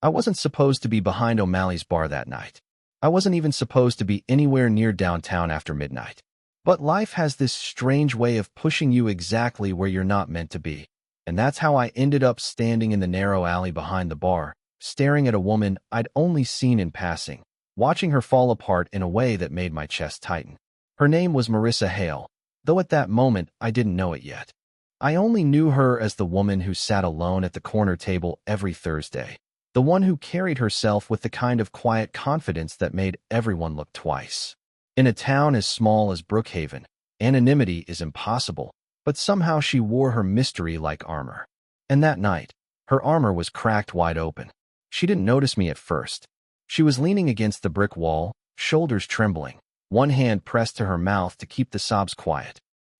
I wasn't supposed to be behind O'Malley's bar that night. I wasn't even supposed to be anywhere near downtown after midnight. But life has this strange way of pushing you exactly where you're not meant to be. And that's how I ended up standing in the narrow alley behind the bar, staring at a woman I'd only seen in passing, watching her fall apart in a way that made my chest tighten. Her name was Marissa Hale, though at that moment I didn't know it yet. I only knew her as the woman who sat alone at the corner table every Thursday, the one who carried herself with the kind of quiet confidence that made everyone look twice. In a town as small as Brookhaven, anonymity is impossible, but somehow she wore her mystery like armor. And that night, her armor was cracked wide open. She didn't notice me at first. She was leaning against the brick wall, shoulders trembling, one hand pressed to her mouth to keep the sobs quiet.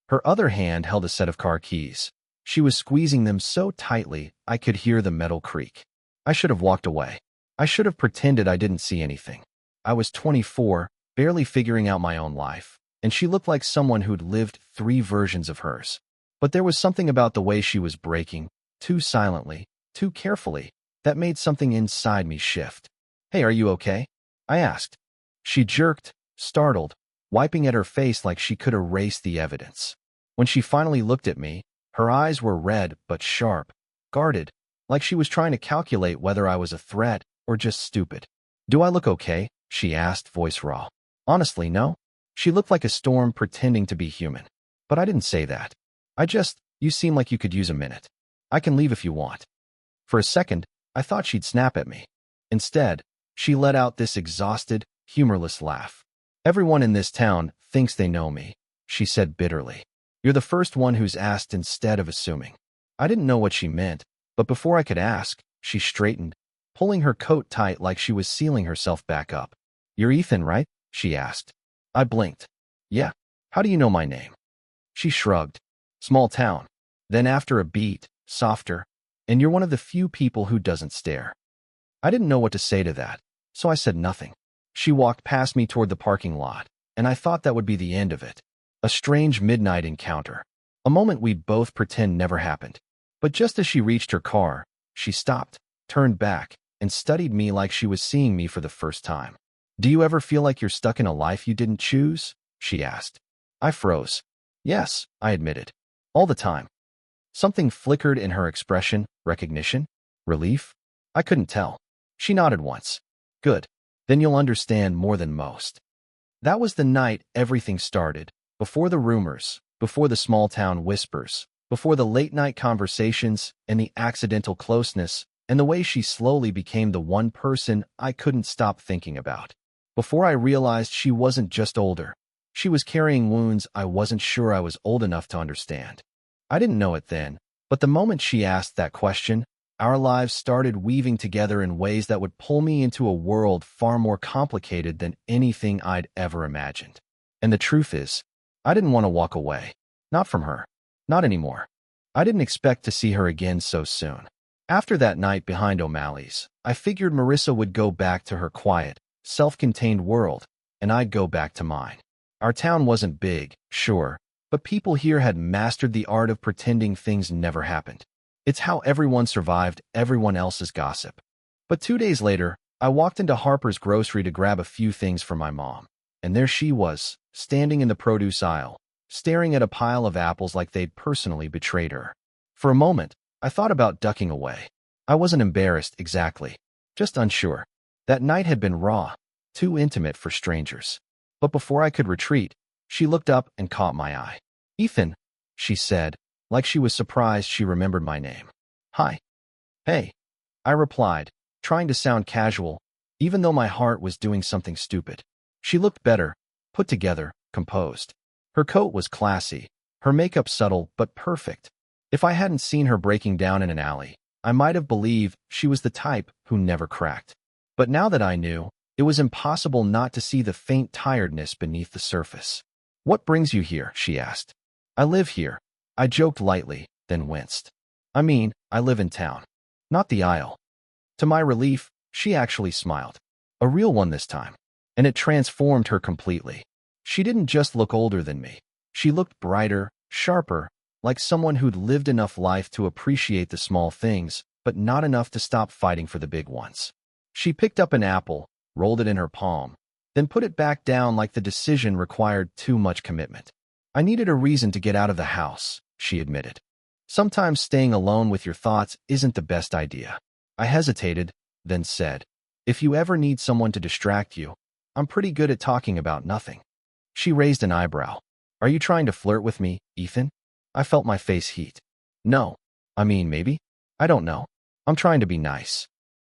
Her other hand held a set of car keys. She was squeezing them so tightly I could hear the metal creak. I should have walked away. I should have pretended I didn't see anything. I was 24, barely figuring out my own life, and she looked like someone who'd lived 3 versions of hers. But there was something about the way she was breaking, too silently, too carefully, that made something inside me shift. "Hey, are you okay?" I asked. She jerked, startled, wiping at her face like she could erase the evidence. When she finally looked at me, her eyes were red but sharp, guarded, like she was trying to calculate whether I was a threat or just stupid. "Do I look okay?" she asked, voice raw. "Honestly, no." She looked like a storm pretending to be human. But I didn't say that. You seem like you could use a minute. I can leave if you want." For a second, I thought she'd snap at me. Instead, she let out this exhausted, humorless laugh. "Everyone in this town thinks they know me," she said bitterly. "You're the first one who's asked instead of assuming." I didn't know what she meant, but before I could ask, she straightened, pulling her coat tight like she was sealing herself back up. "You're Ethan, right?" she asked. I blinked. "Yeah. How do you know my name?" She shrugged. "Small town." Then after a beat, softer, "And you're one of the few people who doesn't stare." I didn't know what to say to that, so I said nothing. She walked past me toward the parking lot, and I thought that would be the end of it. A strange midnight encounter. A moment we'd both pretend never happened. But just as she reached her car, she stopped, turned back, and studied me like she was seeing me for the first time. "Do you ever feel like you're stuck in a life you didn't choose?" she asked. I froze. "Yes," I admitted. "All the time." Something flickered in her expression. Recognition? Relief? I couldn't tell. She nodded once. "Good. Then you'll understand more than most." That was the night everything started. Before the rumors, before the small-town whispers, before the late-night conversations and the accidental closeness, and the way she slowly became the one person I couldn't stop thinking about. Before I realized she wasn't just older. She was carrying wounds I wasn't sure I was old enough to understand. I didn't know it then, but the moment she asked that question, our lives started weaving together in ways that would pull me into a world far more complicated than anything I'd ever imagined. And the truth is, I didn't want to walk away. Not from her. Not anymore. I didn't expect to see her again so soon. After that night behind O'Malley's, I figured Marissa would go back to her quiet, self-contained world, and I'd go back to mine. Our town wasn't big, sure, but people here had mastered the art of pretending things never happened. It's how everyone survived everyone else's gossip. But 2 days later, I walked into Harper's grocery to grab a few things for my mom. And there she was, standing in the produce aisle, staring at a pile of apples like they'd personally betrayed her. For a moment, I thought about ducking away. I wasn't embarrassed exactly, just unsure. That night had been raw, too intimate for strangers. But before I could retreat, she looked up and caught my eye. "Ethan," she said, like she was surprised she remembered my name. "Hi." "Hey," I replied, trying to sound casual, even though my heart was doing something stupid. She looked better, put together, composed. Her coat was classy, her makeup subtle but perfect. If I hadn't seen her breaking down in an alley, I might have believed she was the type who never cracked. But now that I knew, it was impossible not to see the faint tiredness beneath the surface. "What brings you here?" she asked. "I live here." I joked lightly, then winced. I live in town. Not the aisle." To my relief, she actually smiled. A real one this time. And it transformed her completely. She didn't just look older than me. She looked brighter, sharper, like someone who'd lived enough life to appreciate the small things, but not enough to stop fighting for the big ones. She picked up an apple, rolled it in her palm, then put it back down like the decision required too much commitment. I needed a reason to get out of the house, she admitted. Sometimes staying alone with your thoughts isn't the best idea. I hesitated, then said, if you ever need someone to distract you, I'm pretty good at talking about nothing. She raised an eyebrow. Are you trying to flirt with me, Ethan? I felt my face heat. No. I mean, maybe? I don't know. I'm trying to be nice.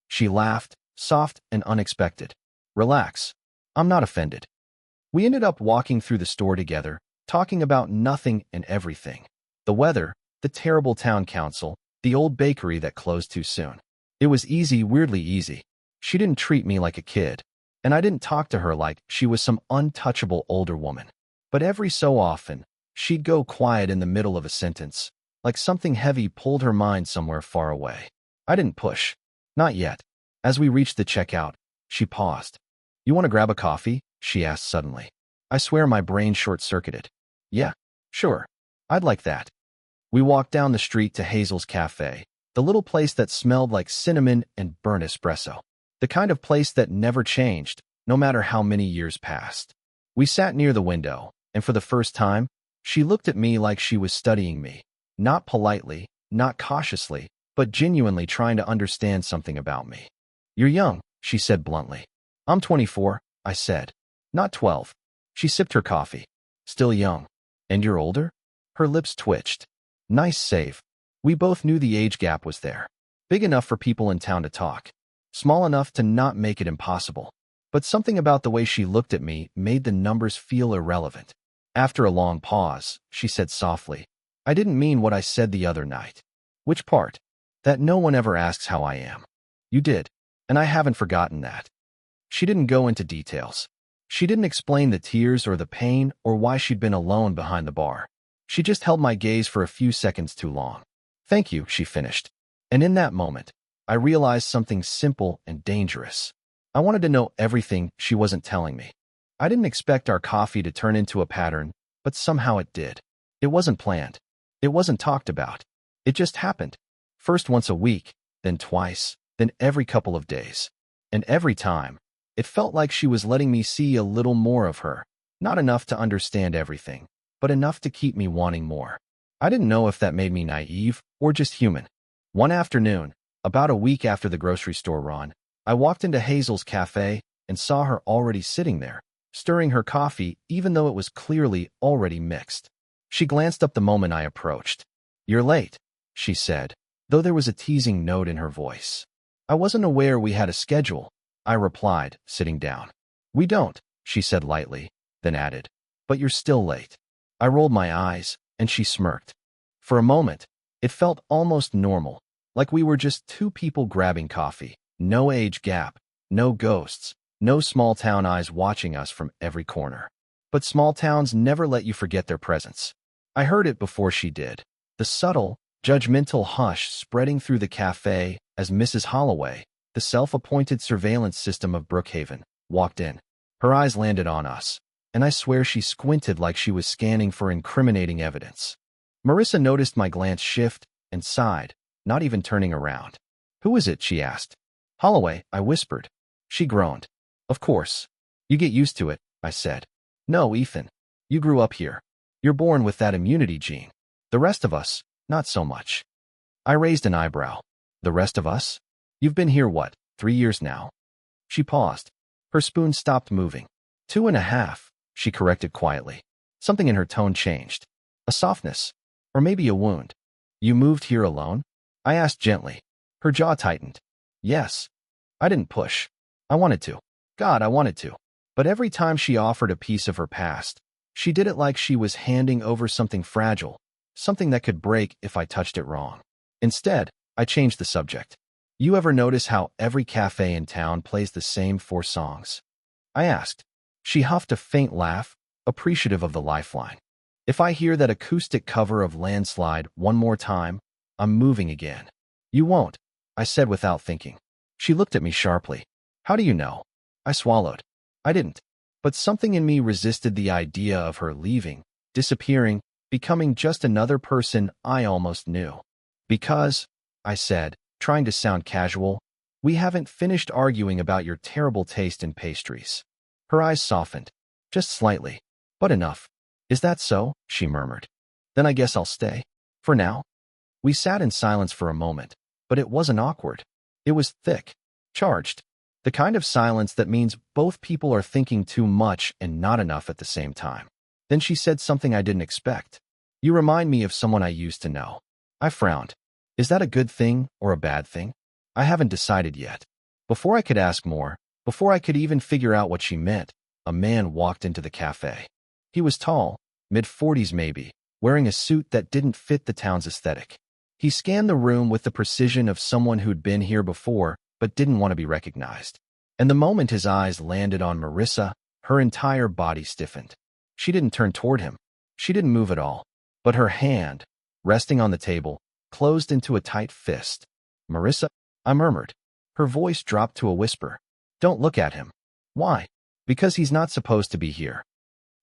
She laughed, soft and unexpected. Relax. I'm not offended. We ended up walking through the store together, talking about nothing and everything. The weather, the terrible town council, the old bakery that closed too soon. It was easy, weirdly easy. She didn't treat me like a kid, and I didn't talk to her like she was some untouchable older woman. But every so often, she'd go quiet in the middle of a sentence, like something heavy pulled her mind somewhere far away. I didn't push. Not yet. As we reached the checkout, she paused. You want to grab a coffee? She asked suddenly. I swear my brain short-circuited. Yeah, sure. I'd like that. We walked down the street to Hazel's Cafe, the little place that smelled like cinnamon and burnt espresso. The kind of place that never changed, no matter how many years passed. We sat near the window, and for the first time, she looked at me like she was studying me. Not politely, not cautiously, but genuinely trying to understand something about me. You're young, she said bluntly. I'm 24, I said. Not 12. She sipped her coffee. Still young. And you're older? Her lips twitched. Nice save. We both knew the age gap was there. Big enough for people in town to talk. Small enough to not make it impossible. But something about the way she looked at me made the numbers feel irrelevant. After a long pause, she said softly, I didn't mean what I said the other night. Which part? That no one ever asks how I am. You did, and I haven't forgotten that. She didn't go into details. She didn't explain the tears or the pain or why she'd been alone behind the bar. She just held my gaze for a few seconds too long. Thank you, she finished. And in that moment, I realized something simple and dangerous. I wanted to know everything she wasn't telling me. I didn't expect our coffee to turn into a pattern, but somehow it did. It wasn't planned. It wasn't talked about. It just happened. First once a week, then twice, then every couple of days. And every time, it felt like she was letting me see a little more of her. Not enough to understand everything, but enough to keep me wanting more. I didn't know if that made me naive or just human. One afternoon, about a week after the grocery store run, I walked into Hazel's Cafe and saw her already sitting there, stirring her coffee even though it was clearly already mixed. She glanced up the moment I approached. You're late, she said, though there was a teasing note in her voice. I wasn't aware we had a schedule, I replied, sitting down. We don't, she said lightly, then added, but you're still late. I rolled my eyes, and she smirked. For a moment, it felt almost normal, like we were just two people grabbing coffee. No age gap, no ghosts, no small-town eyes watching us from every corner. But small towns never let you forget their presence. I heard it before she did. The subtle, judgmental hush spreading through the cafe as Mrs. Holloway, the self-appointed surveillance system of Brookhaven, walked in. Her eyes landed on us, and I swear she squinted like she was scanning for incriminating evidence. Marissa noticed my glance shift and sighed, not even turning around. Who is it? She asked. Holloway, I whispered. She groaned. Of course. You get used to it, I said. No, Ethan. You grew up here. You're born with that immunity gene. The rest of us, not so much. I raised an eyebrow. The rest of us? You've been here, what, 3 years now? She paused. Her spoon stopped moving. 2.5, she corrected quietly. Something in her tone changed. A softness. Or maybe a wound. You moved here alone? I asked gently. Her jaw tightened. Yes. I didn't push. I wanted to. God, I wanted to. But every time she offered a piece of her past, she did it like she was handing over something fragile, something that could break if I touched it wrong. Instead, I changed the subject. You ever notice how every cafe in town plays the same 4 songs? I asked. She huffed a faint laugh, appreciative of the lifeline. If I hear that acoustic cover of Landslide one more time, I'm moving again. You won't, I said without thinking. She looked at me sharply. How do you know? I swallowed. I didn't. But something in me resisted the idea of her leaving, disappearing, becoming just another person I almost knew. Because, I said, trying to sound casual. We haven't finished arguing about your terrible taste in pastries. Her eyes softened, just slightly, but enough. Is that so? She murmured. Then I guess I'll stay. For now. We sat in silence for a moment, but it wasn't awkward. It was thick, charged. The kind of silence that means both people are thinking too much and not enough at the same time. Then she said something I didn't expect. You remind me of someone I used to know. I frowned. Is that a good thing or a bad thing? I haven't decided yet. Before I could ask more, before I could even figure out what she meant, a man walked into the cafe. He was tall, mid-40s maybe, wearing a suit that didn't fit the town's aesthetic. He scanned the room with the precision of someone who'd been here before but didn't want to be recognized. And the moment his eyes landed on Marissa, her entire body stiffened. She didn't turn toward him. She didn't move at all. But her hand, resting on the table, closed into a tight fist. Marissa, I murmured. Her voice dropped to a whisper. Don't look at him. Why? Because he's not supposed to be here.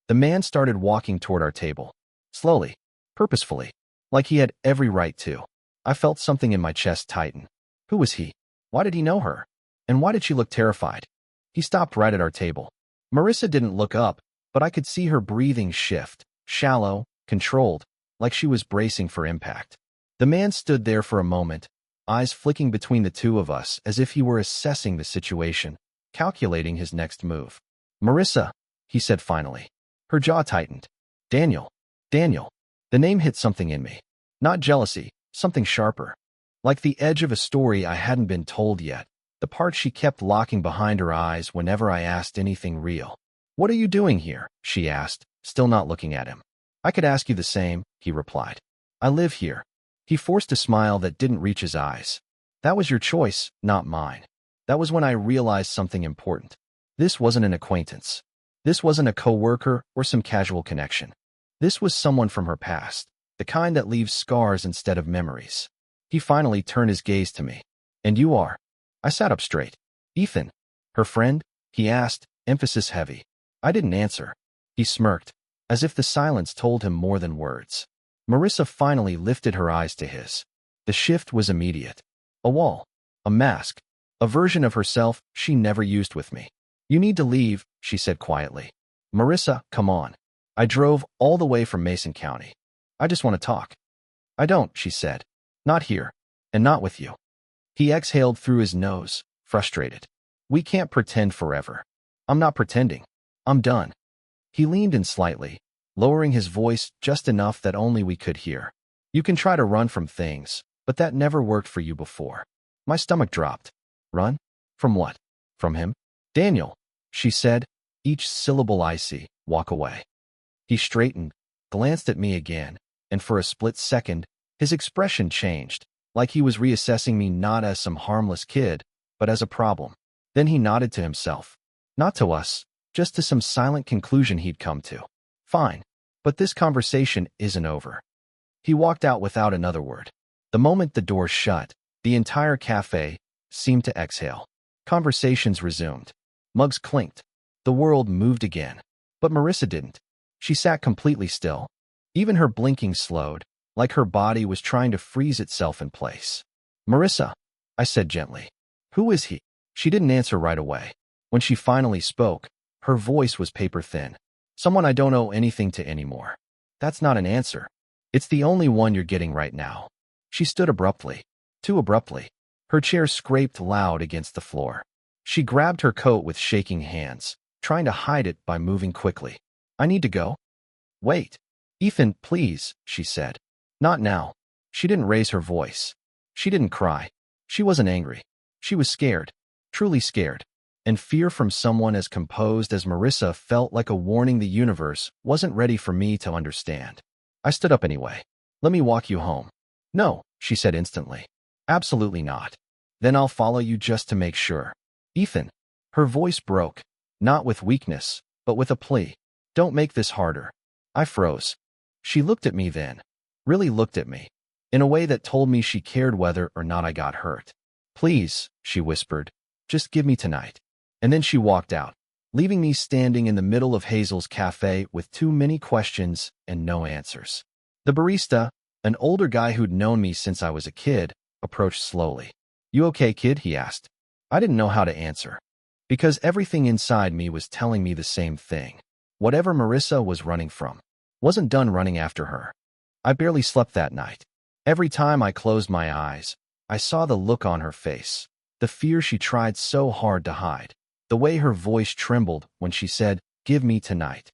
The man started walking toward our table. Slowly, purposefully, like he had every right to. I felt something in my chest tighten. Who was he? Why did he know her? And why did she look terrified? He stopped right at our table. Marissa didn't look up, but I could see her breathing shift, shallow, controlled, like she was bracing for impact. The man stood there for a moment, eyes flicking between the two of us as if he were assessing the situation, calculating his next move. Marissa, he said finally. Her jaw tightened. Daniel. Daniel. The name hit something in me. Not jealousy, something sharper. Like the edge of a story I hadn't been told yet, the part she kept locking behind her eyes whenever I asked anything real. What are you doing here? She asked, still not looking at him. I could ask you the same, he replied. I live here. He forced a smile that didn't reach his eyes. That was your choice, not mine. That was when I realized something important. This wasn't an acquaintance. This wasn't a coworker or some casual connection. This was someone from her past, the kind that leaves scars instead of memories. He finally turned his gaze to me. And you are? I sat up straight. Ethan. Her friend? He asked, emphasis heavy. I didn't answer. He smirked, as if the silence told him more than words. Marissa finally lifted her eyes to his. The shift was immediate. A wall. A mask. A version of herself she never used with me. You need to leave, she said quietly. Marissa, come on. I drove all the way from Mason County. I just want to talk. I don't, she said. Not here. And not with you. He exhaled through his nose, frustrated. We can't pretend forever. I'm not pretending. I'm done. He leaned in slightly, lowering his voice just enough that only we could hear. You can try to run from things, but that never worked for you before. My stomach dropped. Run? From what? From him? Daniel, she said, each syllable icy. Walk away. He straightened, glanced at me again, and for a split second, his expression changed, like he was reassessing me not as some harmless kid, but as a problem. Then he nodded to himself. Not to us, just to some silent conclusion he'd come to. Fine, but this conversation isn't over. He walked out without another word. The moment the door shut, the entire cafe seemed to exhale. Conversations resumed. Mugs clinked. The world moved again. But Marissa didn't. She sat completely still. Even her blinking slowed, like her body was trying to freeze itself in place. Marissa, I said gently. Who is he? She didn't answer right away. When she finally spoke, her voice was paper thin. Someone I don't owe anything to anymore. That's not an answer. It's the only one you're getting right now. She stood abruptly. Too abruptly. Her chair scraped loud against the floor. She grabbed her coat with shaking hands, trying to hide it by moving quickly. I need to go. Wait. Ethan, please, she said. Not now. She didn't raise her voice. She didn't cry. She wasn't angry. She was scared. Truly scared. And fear from someone as composed as Marissa felt like a warning the universe wasn't ready for me to understand. I stood up anyway. Let me walk you home. No, she said instantly. Absolutely not. Then I'll follow you just to make sure. Ethan. Her voice broke, not with weakness, but with a plea. Don't make this harder. I froze. She looked at me then. Really looked at me. In a way that told me she cared whether or not I got hurt. Please, she whispered. Just give me tonight. And then she walked out, leaving me standing in the middle of Hazel's cafe with too many questions and no answers. The barista, an older guy who'd known me since I was a kid, approached slowly. You okay, kid? He asked. I didn't know how to answer, because everything inside me was telling me the same thing. Whatever Marissa was running from wasn't done running after her. I barely slept that night. Every time I closed my eyes, I saw the look on her face, the fear she tried so hard to hide, the way her voice trembled when she said, "Give me tonight."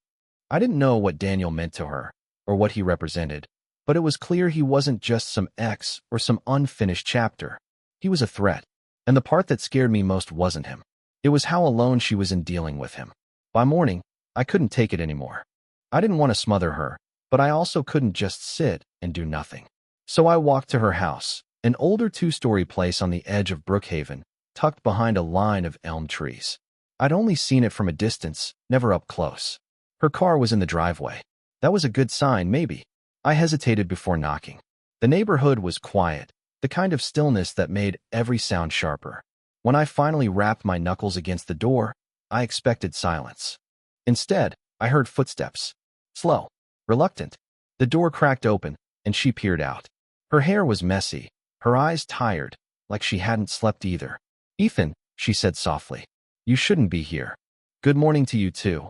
I didn't know what Daniel meant to her, or what he represented, but it was clear he wasn't just some ex or some unfinished chapter. He was a threat, and the part that scared me most wasn't him. It was how alone she was in dealing with him. By morning, I couldn't take it anymore. I didn't want to smother her, but I also couldn't just sit and do nothing. So I walked to her house, an older two-story place on the edge of Brookhaven, tucked behind a line of elm trees. I'd only seen it from a distance, never up close. Her car was in the driveway. That was a good sign, maybe. I hesitated before knocking. The neighborhood was quiet, the kind of stillness that made every sound sharper. When I finally rapped my knuckles against the door, I expected silence. Instead, I heard footsteps. Slow, reluctant. The door cracked open, and she peered out. Her hair was messy, her eyes tired, like she hadn't slept either. "Ethan," she said softly, "you shouldn't be here." "Good morning to you too,"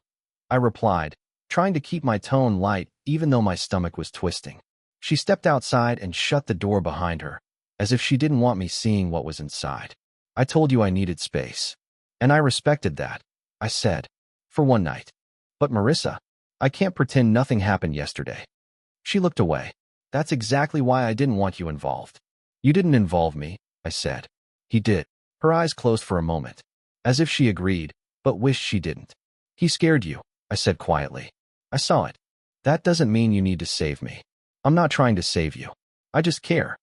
I replied, trying to keep my tone light even though my stomach was twisting. She stepped outside and shut the door behind her, as if she didn't want me seeing what was inside. "I told you I needed space. And I respected that," I said, "for one night. But Marissa, I can't pretend nothing happened yesterday." She looked away. "That's exactly why I didn't want you involved." "You didn't involve me," I said. "He did." Her eyes closed for a moment, as if she agreed, but wished she didn't. "He scared you," I said quietly. "I saw it. That doesn't mean you need to save me. I'm not trying to save you. I just care."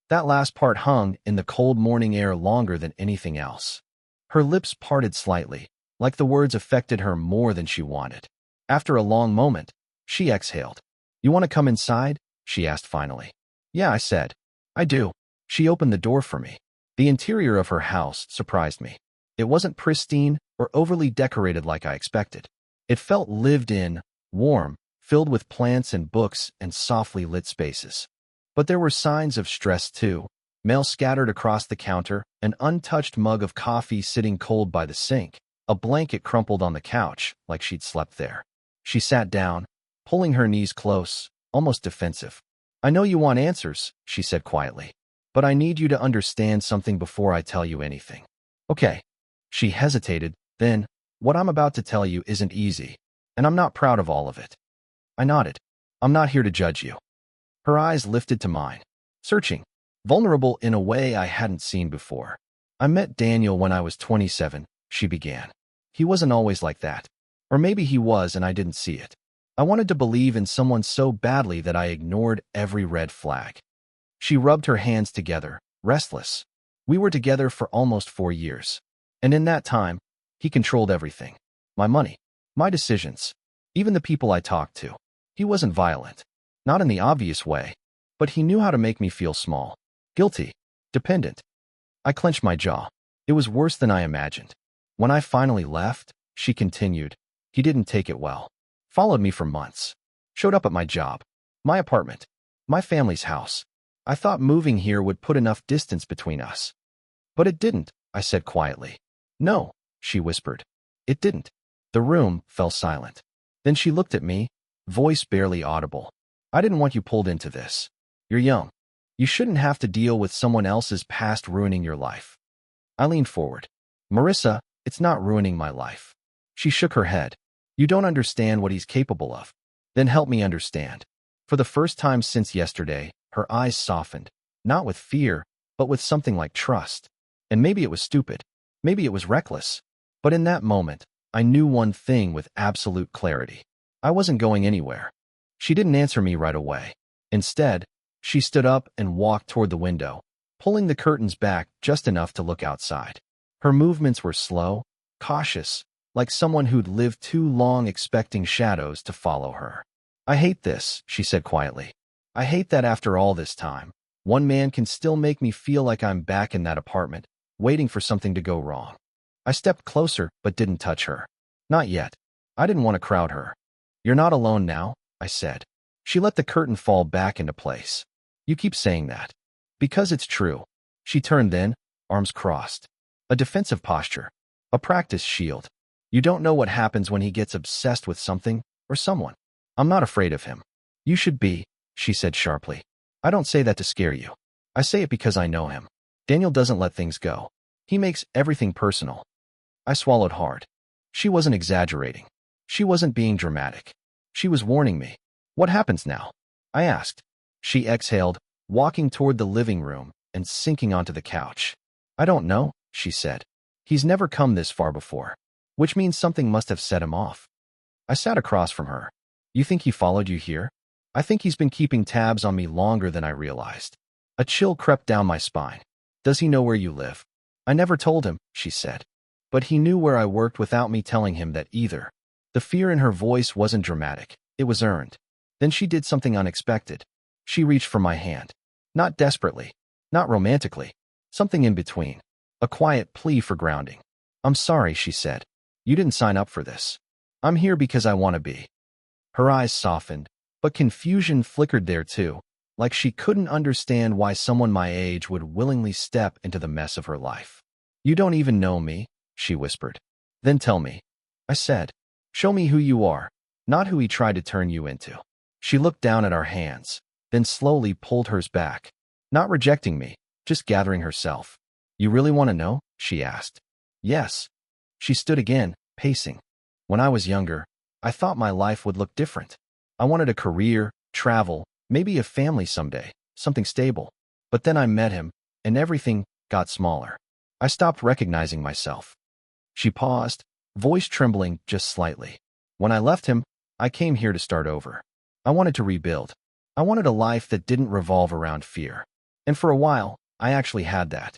That last part hung in the cold morning air longer than anything else. Her lips parted slightly, like the words affected her more than she wanted. After a long moment, she exhaled. "You want to come inside?" she asked finally. "Yeah," I said. "I do." She opened the door for me. The interior of her house surprised me. It wasn't pristine or overly decorated like I expected. It felt lived in, warm, filled with plants and books and softly lit spaces. But there were signs of stress too. Mail scattered across the counter, an untouched mug of coffee sitting cold by the sink, a blanket crumpled on the couch like she'd slept there. She sat down, pulling her knees close, almost defensive. "I know you want answers," she said quietly, "but I need you to understand something before I tell you anything." "Okay." She hesitated, then, "What I'm about to tell you isn't easy, and I'm not proud of all of it." I nodded. "I'm not here to judge you." Her eyes lifted to mine, searching, vulnerable in a way I hadn't seen before. "I met Daniel when I was 27, she began. "He wasn't always like that. Or maybe he was and I didn't see it. I wanted to believe in someone so badly that I ignored every red flag." She rubbed her hands together, restless. "We were together for almost 4 years. And in that time, he controlled everything. My money, my decisions, even the people I talked to. He wasn't violent. Not in the obvious way. But he knew how to make me feel small, guilty, dependent." I clenched my jaw. It was worse than I imagined. "When I finally left," she continued, "he didn't take it well. Followed me for months. Showed up at my job, my apartment, my family's house. I thought moving here would put enough distance between us. But it didn't," I said quietly. "No," she whispered. "It didn't." The room fell silent. Then she looked at me, voice barely audible. "I didn't want you pulled into this. You're young. You shouldn't have to deal with someone else's past ruining your life." I leaned forward. "Marissa, it's not ruining my life." She shook her head. "You don't understand what he's capable of." "Then help me understand." For the first time since yesterday, her eyes softened, not with fear, but with something like trust. And maybe it was stupid. Maybe it was reckless. But in that moment, I knew one thing with absolute clarity. I wasn't going anywhere. She didn't answer me right away. Instead, she stood up and walked toward the window, pulling the curtains back just enough to look outside. Her movements were slow, cautious, like someone who'd lived too long expecting shadows to follow her. "I hate this," she said quietly. "I hate that after all this time, one man can still make me feel like I'm back in that apartment, waiting for something to go wrong." I stepped closer but didn't touch her. Not yet. I didn't want to crowd her. "You're not alone now," I said. She let the curtain fall back into place. "You keep saying that." "Because it's true." She turned then, arms crossed. A defensive posture. A practice shield. You don't know what happens when he gets obsessed with something or someone. I'm not afraid of him. You should be, she said sharply. I don't say that to scare you. I say it because I know him. Daniel doesn't let things go. He makes everything personal. I swallowed hard. She wasn't exaggerating. She wasn't being dramatic. She was warning me. What happens now? I asked. She exhaled, walking toward the living room and sinking onto the couch. I don't know, she said. He's never come this far before, which means something must have set him off. I sat across from her. You think he followed you here? I think he's been keeping tabs on me longer than I realized. A chill crept down my spine. Does he know where you live? I never told him, she said. But he knew where I worked without me telling him that either. The fear in her voice wasn't dramatic. It was earned. Then she did something unexpected. She reached for my hand. Not desperately. Not romantically. Something in between. A quiet plea for grounding. I'm sorry, she said. You didn't sign up for this. I'm here because I want to be. Her eyes softened, but confusion flickered there too, like she couldn't understand why someone my age would willingly step into the mess of her life. You don't even know me, she whispered. Then tell me. I said. Show me who you are, not who he tried to turn you into. She looked down at our hands, then slowly pulled hers back, not rejecting me, just gathering herself. You really want to know? She asked. Yes. She stood again, pacing. When I was younger, I thought my life would look different. I wanted a career, travel, maybe a family someday, something stable. But then I met him, and everything got smaller. I stopped recognizing myself. She paused, voice trembling just slightly. When I left him, I came here to start over. I wanted to rebuild. I wanted a life that didn't revolve around fear. And for a while, I actually had that.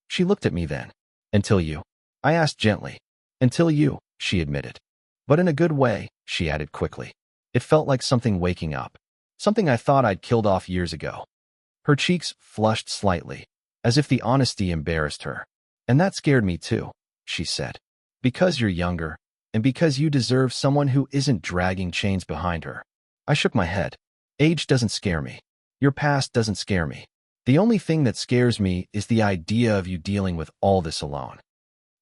She looked at me then. Until you. I asked gently. Until you, she admitted. But in a good way, she added quickly. It felt like something waking up. Something I thought I'd killed off years ago. Her cheeks flushed slightly, as if the honesty embarrassed her. And that scared me too, she said. Because you're younger, and because you deserve someone who isn't dragging chains behind her. I shook my head. Age doesn't scare me. Your past doesn't scare me. The only thing that scares me is the idea of you dealing with all this alone.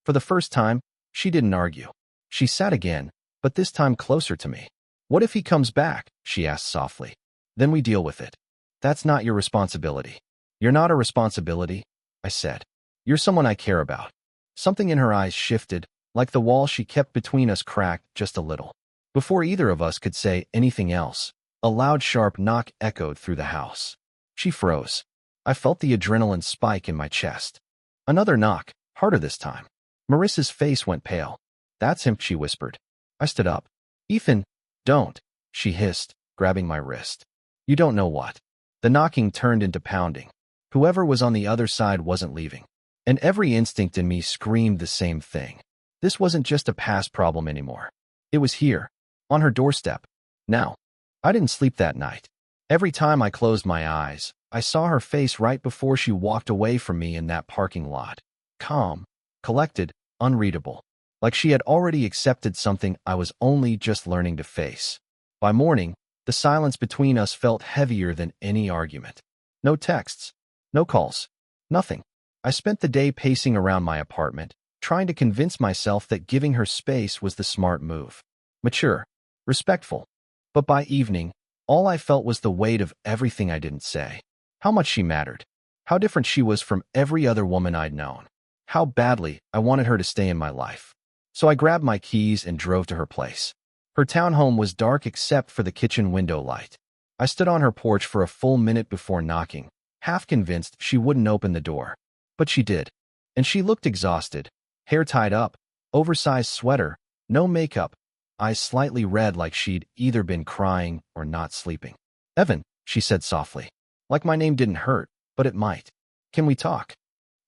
For the first time, she didn't argue. She sat again, but this time closer to me. What if he comes back? She asked softly. Then we deal with it. That's not your responsibility. You're not a responsibility, I said. You're someone I care about. Something in her eyes shifted, like the wall she kept between us cracked just a little. Before either of us could say anything else, a loud, sharp knock echoed through the house. She froze. I felt the adrenaline spike in my chest. Another knock, harder this time. Marissa's face went pale. That's him, she whispered. I stood up. Ethan, don't, she hissed, grabbing my wrist. You don't know what. The knocking turned into pounding. Whoever was on the other side wasn't leaving. And every instinct in me screamed the same thing. This wasn't just a past problem anymore. It was here, on her doorstep. Now, I didn't sleep that night. Every time I closed my eyes, I saw her face right before she walked away from me in that parking lot. Calm, collected, unreadable. Like she had already accepted something I was only just learning to face. By morning, the silence between us felt heavier than any argument. No texts, no calls, nothing. I spent the day pacing around my apartment, trying to convince myself that giving her space was the smart move. Mature, respectful. But by evening, all I felt was the weight of everything I didn't say. How much she mattered. How different she was from every other woman I'd known. How badly I wanted her to stay in my life. So I grabbed my keys and drove to her place. Her townhome was dark except for the kitchen window light. I stood on her porch for a full minute before knocking, half convinced she wouldn't open the door. But she did. And she looked exhausted, hair tied up, oversized sweater, no makeup, eyes slightly red like she'd either been crying or not sleeping. Evan, she said softly. Like my name didn't hurt, but it might. Can we talk?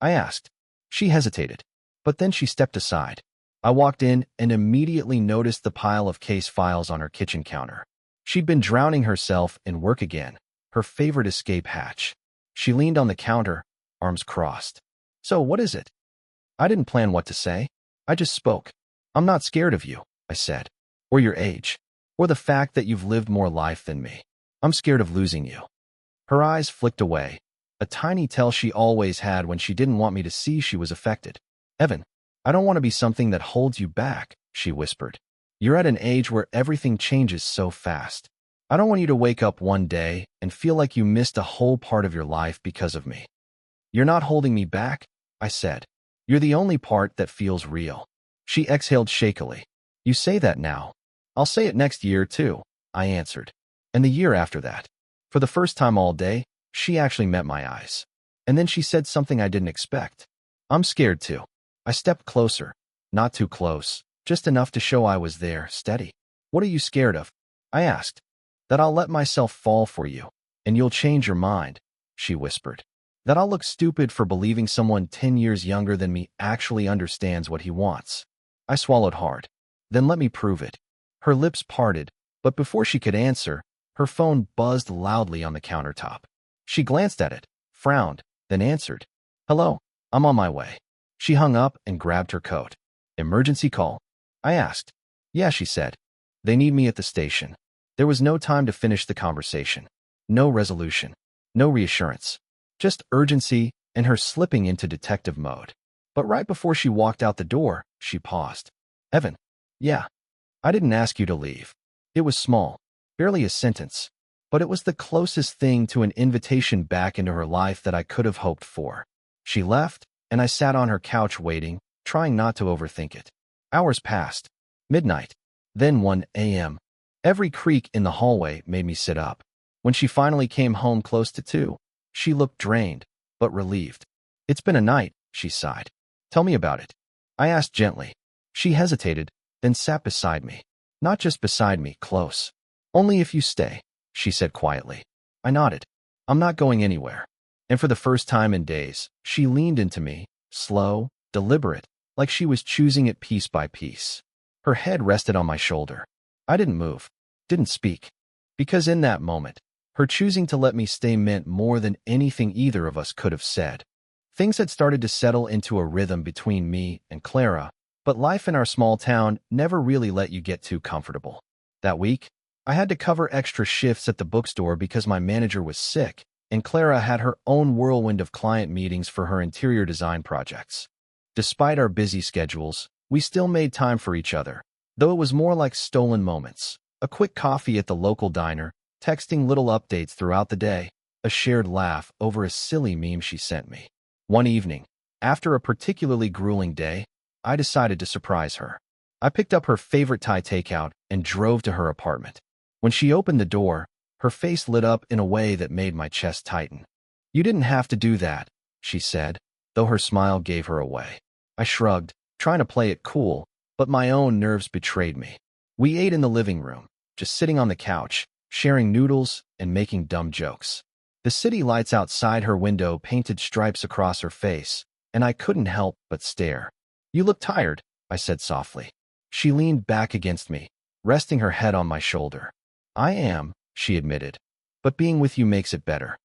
I asked. She hesitated. But then she stepped aside. I walked in and immediately noticed the pile of case files on her kitchen counter. She'd been drowning herself in work again, her favorite escape hatch. She leaned on the counter, arms crossed. So what is it? I didn't plan what to say. I just spoke. I'm not scared of you, I said. Or your age. Or the fact that you've lived more life than me. I'm scared of losing you. Her eyes flicked away, a tiny tell she always had when she didn't want me to see she was affected. Evan, I don't want to be something that holds you back, she whispered. You're at an age where everything changes so fast. I don't want you to wake up one day and feel like you missed a whole part of your life because of me. You're not holding me back, I said. You're the only part that feels real. She exhaled shakily. You say that now. I'll say it next year, too, I answered. And the year after that. For the first time all day, she actually met my eyes. And then she said something I didn't expect. I'm scared, too. I stepped closer. Not too close, just enough to show I was there, steady. What are you scared of? I asked. That I'll let myself fall for you, and you'll change your mind, she whispered. That I'll look stupid for believing someone 10 years younger than me actually understands what he wants. I swallowed hard. Then let me prove it. Her lips parted, but before she could answer, her phone buzzed loudly on the countertop. She glanced at it, frowned, then answered. Hello, I'm on my way. She hung up and grabbed her coat. Emergency call? I asked. Yeah, she said. They need me at the station. There was no time to finish the conversation. No resolution. No reassurance. Just urgency and her slipping into detective mode. But right before she walked out the door, she paused. Evan. Yeah. I didn't ask you to leave. It was small, barely a sentence, but it was the closest thing to an invitation back into her life that I could have hoped for. She left, and I sat on her couch waiting, trying not to overthink it. Hours passed. Midnight. Then 1 a.m. Every creak in the hallway made me sit up. When she finally came home close to 2, she looked drained, but relieved. It's been a night, she sighed. Tell me about it. I asked gently. She hesitated, then sat beside me. Not just beside me, close. Only if you stay, she said quietly. I nodded. I'm not going anywhere. And for the first time in days, she leaned into me, slow, deliberate, like she was choosing it piece by piece. Her head rested on my shoulder. I didn't move, didn't speak, because in that moment, her choosing to let me stay meant more than anything either of us could have said. Things had started to settle into a rhythm between me and Clara, but life in our small town never really let you get too comfortable. That week, I had to cover extra shifts at the bookstore because my manager was sick, and Clara had her own whirlwind of client meetings for her interior design projects. Despite our busy schedules, we still made time for each other, though it was more like stolen moments. A quick coffee at the local diner, texting little updates throughout the day, a shared laugh over a silly meme she sent me. One evening, after a particularly grueling day, I decided to surprise her. I picked up her favorite Thai takeout and drove to her apartment. When she opened the door, her face lit up in a way that made my chest tighten. You didn't have to do that, she said, though her smile gave her away. I shrugged, trying to play it cool, but my own nerves betrayed me. We ate in the living room, just sitting on the couch, sharing noodles and making dumb jokes. The city lights outside her window painted stripes across her face, and I couldn't help but stare. You look tired, I said softly. She leaned back against me, resting her head on my shoulder. I am, she admitted, but being with you makes it better.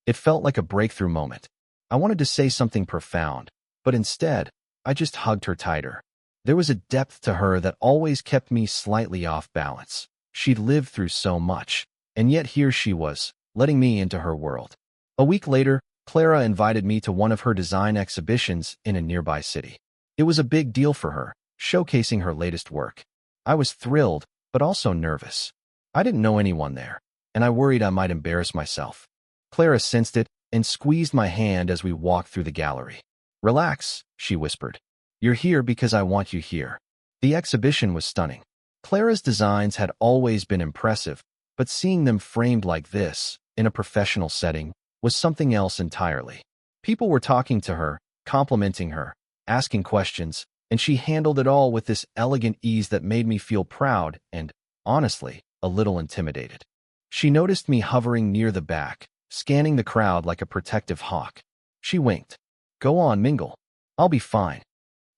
It felt like a breakthrough moment. I wanted to say something profound, but instead, I just hugged her tighter. There was a depth to her that always kept me slightly off balance. She'd lived through so much, and yet here she was, letting me into her world. A week later, Clara invited me to one of her design exhibitions in a nearby city. It was a big deal for her, showcasing her latest work. I was thrilled, but also nervous. I didn't know anyone there, and I worried I might embarrass myself. Clara sensed it and squeezed my hand as we walked through the gallery. Relax, she whispered. You're here because I want you here. The exhibition was stunning. Clara's designs had always been impressive, but seeing them framed like this, in a professional setting, was something else entirely. People were talking to her, complimenting her, asking questions, and she handled it all with this elegant ease that made me feel proud and, honestly, a little intimidated. She noticed me hovering near the back, scanning the crowd like a protective hawk. She winked. Go on, mingle. I'll be fine.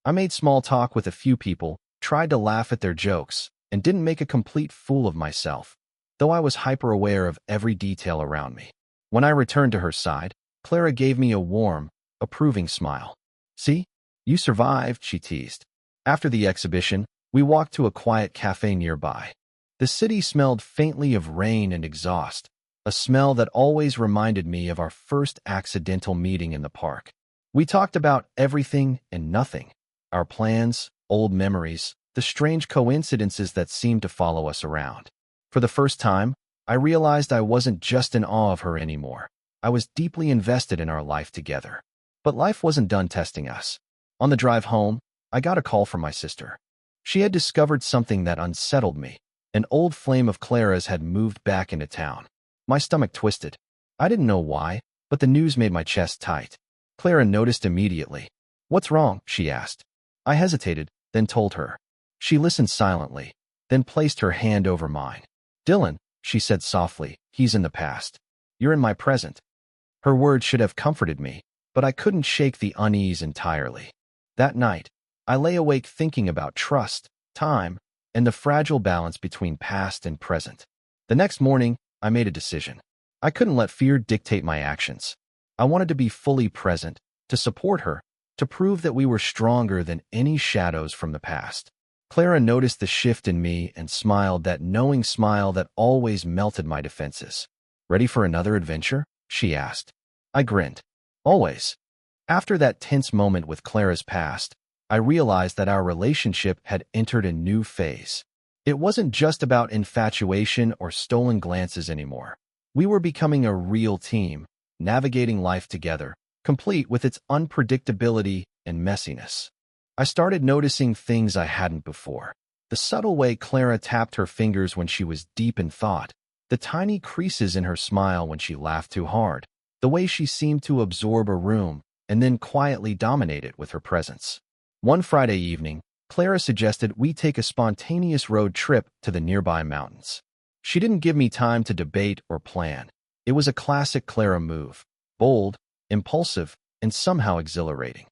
I made small talk with a few people, tried to laugh at their jokes, and didn't make a complete fool of myself, though I was hyper-aware of every detail around me. When I returned to her side, Clara gave me a warm, approving smile. See? You survived, she teased. After the exhibition, we walked to a quiet cafe nearby. The city smelled faintly of rain and exhaust, a smell that always reminded me of our first accidental meeting in the park. We talked about everything and nothing, our plans, old memories, the strange coincidences that seemed to follow us around. For the first time, I realized I wasn't just in awe of her anymore. I was deeply invested in our life together. But life wasn't done testing us. On the drive home, I got a call from my sister. She had discovered something that unsettled me. An old flame of Clara's had moved back into town. My stomach twisted. I didn't know why, but the news made my chest tight. Clara noticed immediately. "What's wrong?" she asked. I hesitated, then told her. She listened silently, then placed her hand over mine. "Dylan," she said softly, "he's in the past. You're in my present." Her words should have comforted me, but I couldn't shake the unease entirely. That night, I lay awake thinking about trust, time, and the fragile balance between past and present. The next morning, I made a decision. I couldn't let fear dictate my actions. I wanted to be fully present, to support her, to prove that we were stronger than any shadows from the past. Clara noticed the shift in me and smiled, that knowing smile that always melted my defenses. "Ready for another adventure?" she asked. I grinned. "Always." After that tense moment with Clara's past, I realized that our relationship had entered a new phase. It wasn't just about infatuation or stolen glances anymore. We were becoming a real team, navigating life together, complete with its unpredictability and messiness. I started noticing things I hadn't before. The subtle way Clara tapped her fingers when she was deep in thought, the tiny creases in her smile when she laughed too hard, the way she seemed to absorb a room and then quietly dominate it with her presence. One Friday evening, Clara suggested we take a spontaneous road trip to the nearby mountains. She didn't give me time to debate or plan. It was a classic Clara move, bold, impulsive, and somehow exhilarating.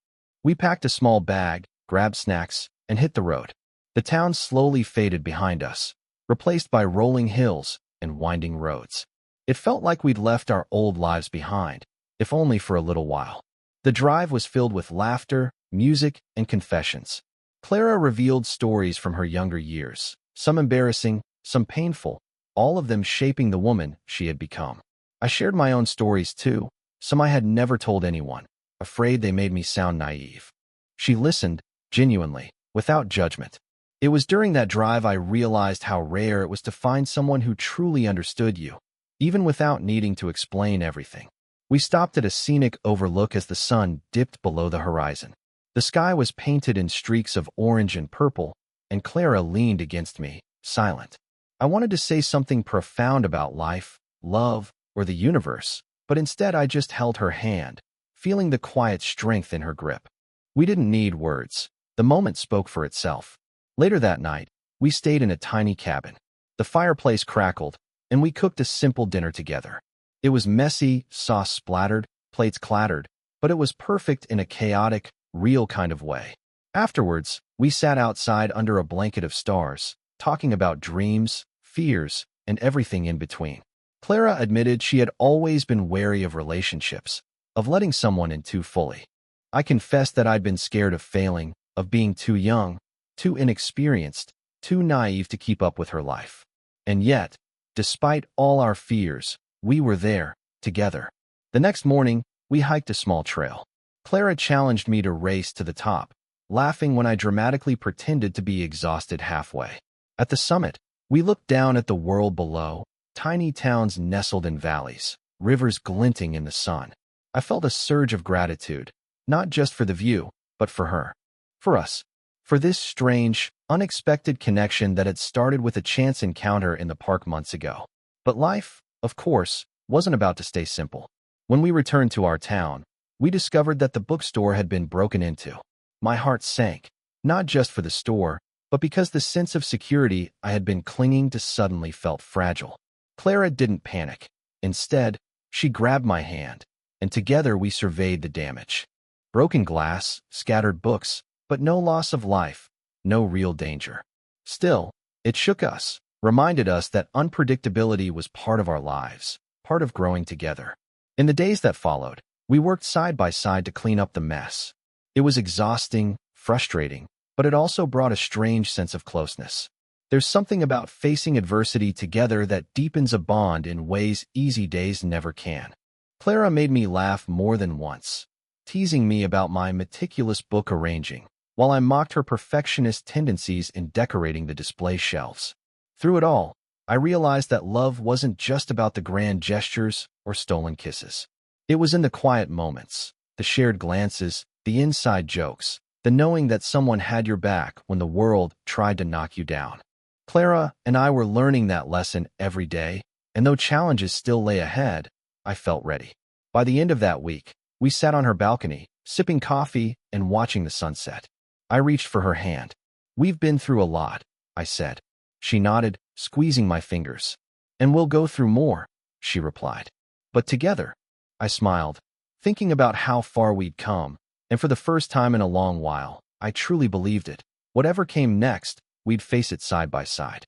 We packed a small bag, grabbed snacks, and hit the road. The town slowly faded behind us, replaced by rolling hills and winding roads. It felt like we'd left our old lives behind, if only for a little while. The drive was filled with laughter, music, and confessions. Clara revealed stories from her younger years, some embarrassing, some painful, all of them shaping the woman she had become. I shared my own stories too, some I had never told anyone, afraid they made me sound naive. She listened, genuinely, without judgment. It was during that drive I realized how rare it was to find someone who truly understood you, even without needing to explain everything. We stopped at a scenic overlook as the sun dipped below the horizon. The sky was painted in streaks of orange and purple, and Clara leaned against me, silent. I wanted to say something profound about life, love, or the universe, but instead I just held her hand, feeling the quiet strength in her grip. We didn't need words. The moment spoke for itself. Later that night, we stayed in a tiny cabin. The fireplace crackled, and we cooked a simple dinner together. It was messy, sauce splattered, plates clattered, but it was perfect in a chaotic, real kind of way. Afterwards, we sat outside under a blanket of stars, talking about dreams, fears, and everything in between. Clara admitted she had always been wary of relationships, of letting someone in too fully. I confessed that I'd been scared of failing, of being too young, too inexperienced, too naive to keep up with her life. And yet, despite all our fears, we were there, together. The next morning, we hiked a small trail. Clara challenged me to race to the top, laughing when I dramatically pretended to be exhausted halfway. At the summit, we looked down at the world below, tiny towns nestled in valleys, rivers glinting in the sun. I felt a surge of gratitude, not just for the view, but for her. For us. For this strange, unexpected connection that had started with a chance encounter in the park months ago. But life, of course, wasn't about to stay simple. When we returned to our town, we discovered that the bookstore had been broken into. My heart sank, not just for the store, but because the sense of security I had been clinging to suddenly felt fragile. Clara didn't panic. Instead, she grabbed my hand, and together we surveyed the damage. Broken glass, scattered books, but no loss of life, no real danger. Still, it shook us, reminded us that unpredictability was part of our lives, part of growing together. In the days that followed, we worked side by side to clean up the mess. It was exhausting, frustrating, but it also brought a strange sense of closeness. There's something about facing adversity together that deepens a bond in ways easy days never can. Clara made me laugh more than once, teasing me about my meticulous book arranging, while I mocked her perfectionist tendencies in decorating the display shelves. Through it all, I realized that love wasn't just about the grand gestures or stolen kisses. It was in the quiet moments, the shared glances, the inside jokes, the knowing that someone had your back when the world tried to knock you down. Clara and I were learning that lesson every day, and though challenges still lay ahead, I felt ready. By the end of that week, we sat on her balcony, sipping coffee and watching the sunset. I reached for her hand. "We've been through a lot," I said. She nodded, squeezing my fingers. "And we'll go through more," she replied. "But together," I smiled, thinking about how far we'd come, and for the first time in a long while, I truly believed it. Whatever came next, we'd face it side by side.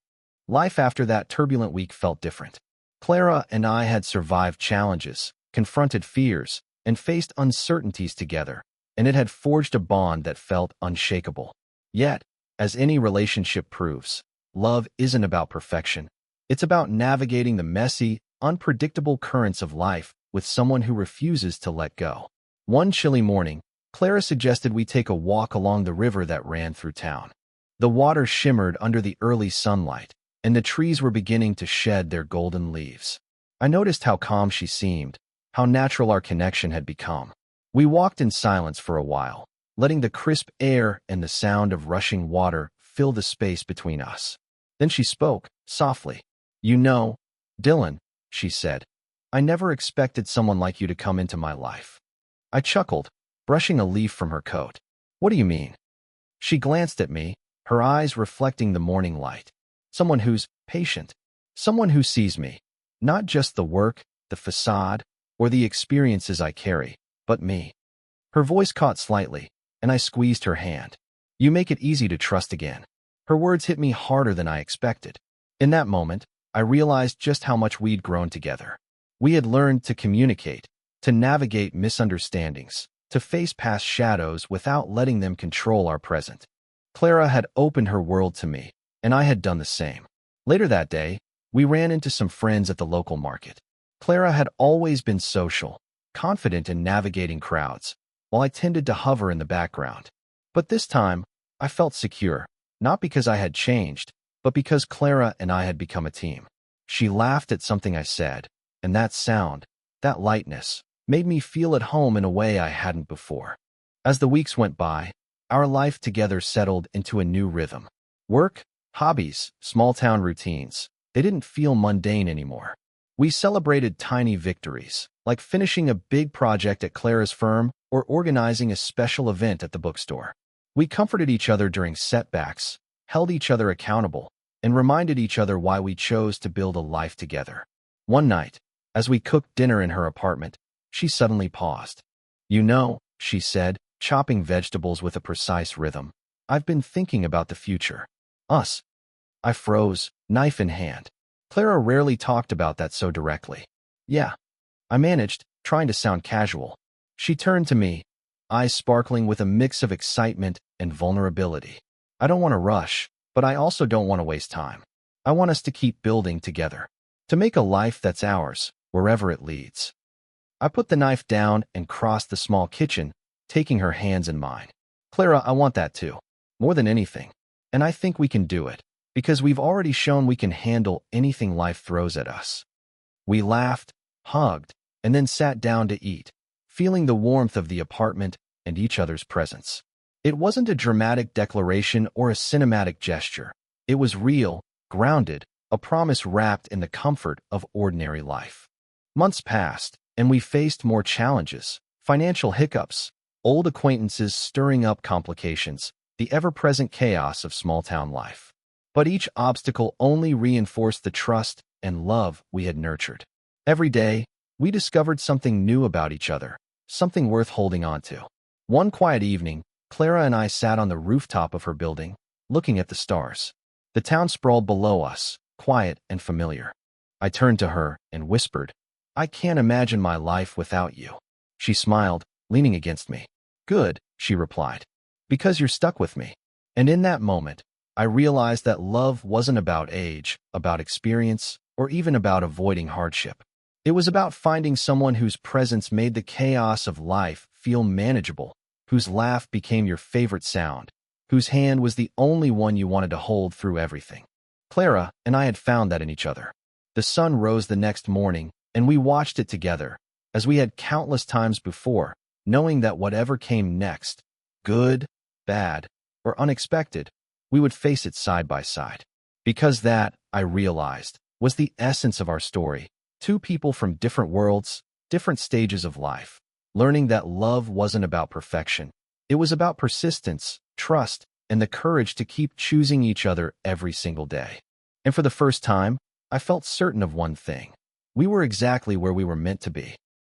Life after that turbulent week felt different. Clara and I had survived challenges, confronted fears, and faced uncertainties together, and it had forged a bond that felt unshakable. Yet, as any relationship proves, love isn't about perfection. It's about navigating the messy, unpredictable currents of life with someone who refuses to let go. One chilly morning, Clara suggested we take a walk along the river that ran through town. The water shimmered under the early sunlight, and the trees were beginning to shed their golden leaves. I noticed how calm she seemed, how natural our connection had become. We walked in silence for a while, letting the crisp air and the sound of rushing water fill the space between us. Then she spoke, softly. "You know, Dylan," she said, "I never expected someone like you to come into my life." I chuckled, brushing a leaf from her coat. "What do you mean?" She glanced at me, her eyes reflecting the morning light. "Someone who's patient. Someone who sees me. Not just the work, the facade, or the experiences I carry, but me." Her voice caught slightly, and I squeezed her hand. "You make it easy to trust again." Her words hit me harder than I expected. In that moment, I realized just how much we'd grown together. We had learned to communicate, to navigate misunderstandings, to face past shadows without letting them control our present. Clara had opened her world to me, and I had done the same. Later that day, we ran into some friends at the local market. Clara had always been social, confident in navigating crowds, while I tended to hover in the background. But this time, I felt secure, not because I had changed, but because Clara and I had become a team. She laughed at something I said, and that sound, that lightness, made me feel at home in a way I hadn't before. As the weeks went by, our life together settled into a new rhythm. Work, hobbies, small-town routines, they didn't feel mundane anymore. We celebrated tiny victories, like finishing a big project at Clara's firm or organizing a special event at the bookstore. We comforted each other during setbacks, held each other accountable, and reminded each other why we chose to build a life together. One night, as we cooked dinner in her apartment, she suddenly paused. "You know," she said, chopping vegetables with a precise rhythm, "I've been thinking about the future. Us." I froze, knife in hand. Clara rarely talked about that so directly. "Yeah," I managed, trying to sound casual. She turned to me, eyes sparkling with a mix of excitement and vulnerability. "I don't want to rush, but I also don't want to waste time. I want us to keep building together, to make a life that's ours, wherever it leads." I put the knife down and crossed the small kitchen, taking her hands in mine. "Clara, I want that too, more than anything. And I think we can do it, because we've already shown we can handle anything life throws at us." We laughed, hugged, and then sat down to eat, feeling the warmth of the apartment and each other's presence. It wasn't a dramatic declaration or a cinematic gesture. It was real, grounded, a promise wrapped in the comfort of ordinary life. Months passed, and we faced more challenges, financial hiccups, old acquaintances stirring up complications, the ever-present chaos of small-town life. But each obstacle only reinforced the trust and love we had nurtured. Every day, we discovered something new about each other, something worth holding on to. One quiet evening, Clara and I sat on the rooftop of her building, looking at the stars. The town sprawled below us, quiet and familiar. I turned to her and whispered, "I can't imagine my life without you." She smiled, leaning against me. "Good," she replied, "because you're stuck with me." And in that moment, I realized that love wasn't about age, about experience, or even about avoiding hardship. It was about finding someone whose presence made the chaos of life feel manageable, whose laugh became your favorite sound, whose hand was the only one you wanted to hold through everything. Clara and I had found that in each other. The sun rose the next morning, and we watched it together, as we had countless times before, knowing that whatever came next, good, bad, or unexpected, we would face it side by side. Because that, I realized, was the essence of our story. Two people from different worlds, different stages of life, learning that love wasn't about perfection. It was about persistence, trust, and the courage to keep choosing each other every single day. And for the first time, I felt certain of one thing. We were exactly where we were meant to be.